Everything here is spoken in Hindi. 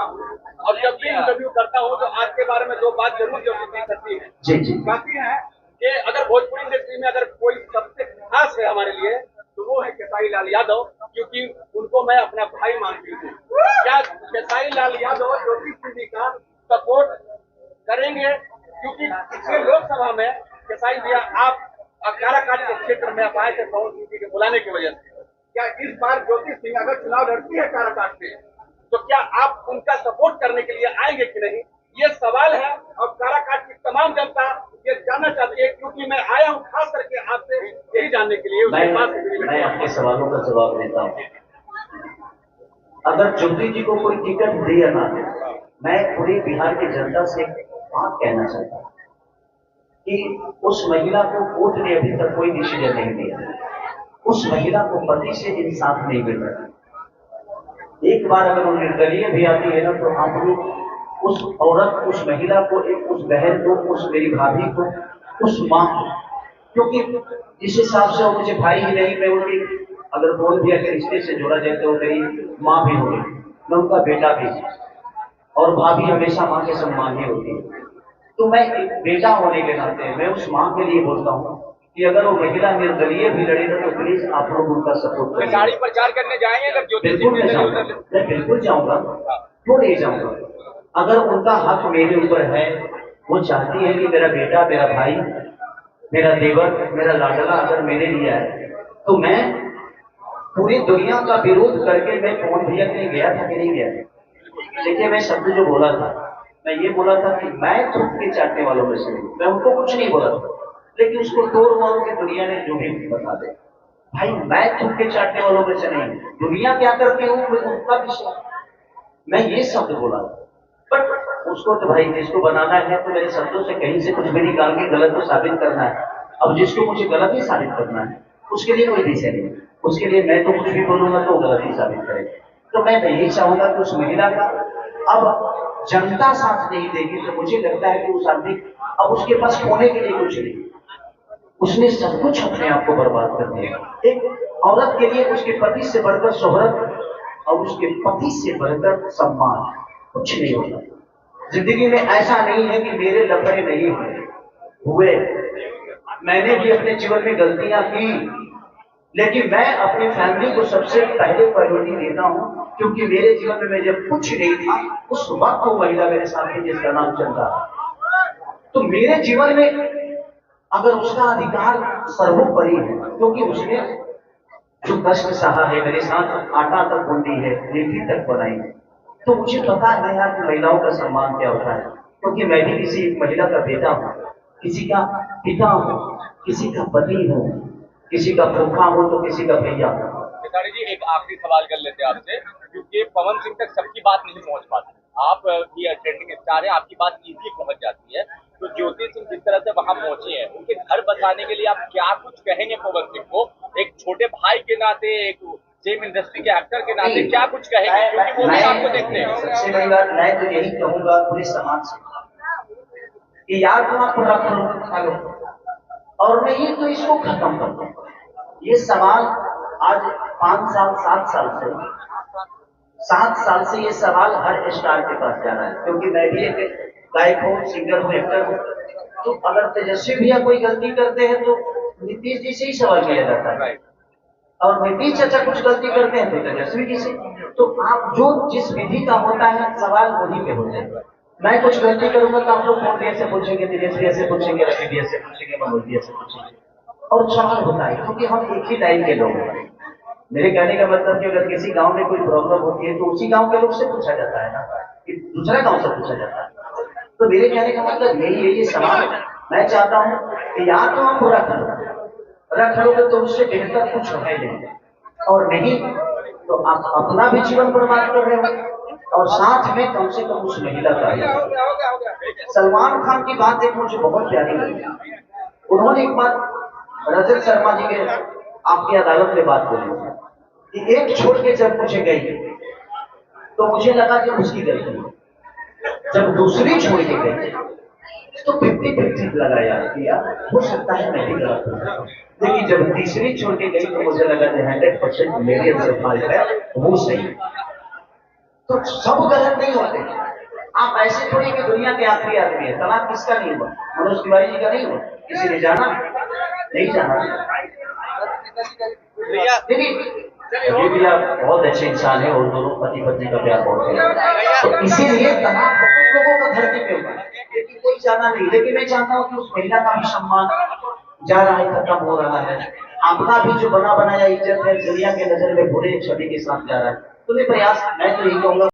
और जब भी इंटरव्यू करता हूँ तो आज के बारे में दो बात जरूर जो करती है। जी जी। बाकी है कि अगर भोजपुरी इंडस्ट्री में अगर कोई सबसे खास है हमारे लिए तो वो है खेसारी लाल यादव, क्योंकि उनको मैं अपना भाई मानती हूँ। क्या खेसारी लाल यादव ज्योति सिंह का सपोर्ट करेंगे? क्योंकि पिछले लोकसभा में खेसारी भैया आप काराकाट के क्षेत्र में आप आए थे पवन सिंह के बुलाने की वजह से। क्या इस बार ज्योति सिंह अगर चुनाव लड़ती है काराकाट से तो क्या आप उनका सपोर्ट करने के लिए आएंगे कि नहीं? ये सवाल है और काराकाट की तमाम जनता ये जानना चाहती है, क्योंकि मैं आया हूँ खास करके आपसे यही जानने के लिए। मैं आपके सवालों का जवाब देता हूँ। अगर ज्योति जी को कोई टिकट दे या ना दे, मैं पूरे बिहार की जनता से बात कहना चाहता हूँ कि उस महिला को कोर्ट ने अभी तक कोई डिसीजन नहीं दिया। उस महिला को पति से इंसाफ नहीं मिल रहा। एक बार अगर वो निर्दलीय भी आती है ना तो आप लोग उस औरत, उस महिला को, उस बहन को, उस मेरी भाभी को, उस माँ को, क्योंकि जिस हिसाब से वो मुझे भाई ही नहीं, मैं उनकी अगर बोल दिया कि रिश्ते से जोड़ा जाए तो मेरी माँ भी होगी, मैं उनका बेटा भी, और भाभी हमेशा माँ के सम्मान ही होती है। तो मैं एक बेटा होने के नाते मैं उस माँ के लिए बोलता हूँ कि अगर वो महिला निर्दलीय भी लड़ेगा तो प्लीज आप लोग उनका सपोर्ट करें। गाड़ी प्रचार करने जाएंगे अगर बिल्कुल मैं जाऊंगा, मैं बिल्कुल जाऊंगा, क्यों नहीं जाऊंगा। अगर उनका हक मेरे ऊपर है, वो चाहती है कि मेरा बेटा, मेरा भाई, मेरा देवर, मेरा लाडला अगर मेरे लिए है तो मैं पूरी दुनिया का विरोध करके मैं पवन भैया के लिए गया था कि नहीं गया। देखिए मैं शब्द जो बोला था, मैं ये बोला था कि मैं थूक के चाटने वालों में से, मैं उनको कुछ नहीं बोला था, लेकिन उसको तोड़ मारो कि दुनिया ने जो भी बता दे। भाई मैं थूक के चाटने वालों में से नहीं, दुनिया क्या करती है वो उनका विषय, मैं ये शब्द बोला। बट उसको तो भाई जिसको बनाना है तो मेरे शब्दों से कहीं से कुछ भी निकाल के गलत तो साबित करना है। अब जिसको मुझे गलत ही साबित करना है उसके लिए कोई विषय नहीं, उसके लिए मैं तो कुछ भी बोलूंगा तो गलत ही साबित करेगा। तो मैं यही चाहूंगा कि उस महिला का अब जनता साथ नहीं देगी तो मुझे लगता है कि उस आदमी अब उसके पास होने के लिए कुछ नहीं, उसने सब कुछ अपने आप को बर्बाद कर दिया। एक औरत के लिए उसके पति से बढ़कर शोहरत और उसके पति से बढ़कर सम्मान कुछ नहीं होता। जिंदगी में ऐसा नहीं है कि मेरे लफड़े नहीं हुए, मैंने भी अपने जीवन में गलतियां की, लेकिन मैं अपनी फैमिली को सबसे पहले प्रायोरिटी देता हूं, क्योंकि मेरे जीवन में मैं जब कुछ नहीं था उस वक्त वो महिला मेरे सामने जिसका नाम चलता, तो मेरे जीवन में अगर उसका अधिकार सर्वोपरि है, क्योंकि उसने जो कष्ट सहा है, मेरे साथ आटा तक बूंदी है, लिट्टी तक बनाई है, तो मुझे पता है यार कि महिलाओं का सम्मान क्या होता है। क्योंकि मैं भी किसी महिला का बेटा हूँ, किसी का पिता हूँ, किसी का पति हूँ, किसी का फूफा हूँ तो किसी का भैया हूँ। खेसारी जी एक आखिरी सवाल कर लेते हैं आपसे, क्योंकि पवन सिंह तक सबकी बात नहीं पहुंच पाती, आप भी ट्रेंडिंग स्टार है, आपकी बात इजीली पहुंच जाती है। तो ज्योति सिंह जिस तरह से वहां पहुंचे हैं, उनके घर बसाने के लिए आप क्या कुछ कहेंगे पवन सिंह को, एक छोटे भाई के नाते, एक सेम इंडस्ट्री के एक्टर के नाते क्या कुछ कहेंगे, क्योंकि वो भी आपको देखते हैं। सबसे बड़ी बात मैं तो यही कहूंगा पूरे समाज से कि यार तुम आप रख लो और नहीं तो इसको खत्म कर दो। ये सवाल आज 5 साल 7 साल से ये सवाल हर स्टार के पास जा रहा है, क्योंकि मैं भी एक गायक हूँ, सिंगर हूँ, एक्टर हूँ। तो अगर तेजस्वी भैया कोई गलती करते हैं तो नीतीश जी से ही सवाल किया जाता है, और नीतीश चाचा कुछ गलती करते हैं तो तेजस्वी जी से। तो आप जो जिस विधि का होता है सवाल वही पे होते हैं। मैं कुछ गलती करूंगा तो आप लोग मोदी से पूछेंगे, तेजस्वी से पूछेंगे, रवि भैया से पूछेंगे, मनोज भैया से पूछेंगे, और सवाल होता है क्योंकि हम एक ही लाइन के लोग हैं। मेरे कहने का मतलब कि अगर किसी गांव में कोई प्रॉब्लम होती है तो उसी गांव के लोग से पूछा जाता है ना, कि दूसरा गांव से पूछा जाता है। तो मेरे कहने का मतलब यही है, ये सवाल मैं चाहता हूं कि या तो आप रख लोगे तो उससे बेहतर कुछ है नहीं, और नहीं तो आप अपना भी जीवन बर्बाद कर रहे हो और साथ में कम से कम उस महिला का भी। सलमान खान की बात एक मुझे बहुत प्यारी लगी। उन्होंने एक बार रजत शर्मा जी के आपकी अदालत में बात बोली कि एक छोड़ के जब मुझे गई तो मुझे लगा कि उसकी गलती है, जब दूसरी छोड़ के गई तो 50-50 लगाया किया, हो सकता है मैं भी गलत हूं, लेकिन जब तीसरी छोड़ के गई तो मुझे लगा कि 100% मेरे अंदर फॉल्ट है, वो सही। तो सब गलत नहीं होते। आप ऐसे थोड़ी कि दुनिया के आखिरी आदमी है। तलाक किसका नहीं हुआ? मनोज तिवारी जी का नहीं हुआ? किसी ने जाना? नहीं जाना। भैया देखिए ये भी आप बहुत अच्छे इंसान है और दोनों पति पत्नी का प्यार बहुत है, तो इसीलिए तनाव बहुत लोगों का धरती पे हुआ है, लेकिन कोई जाना नहीं। लेकिन मैं चाहता हूँ कि उस महिला का भी सम्मान जा रहा है, खत्म हो रहा है। आपका भी जो बना बनाया इज्जत है दुनिया के नजर में बुरे छवि के साथ जा रहा है। तो मैं तो यही कहूंगा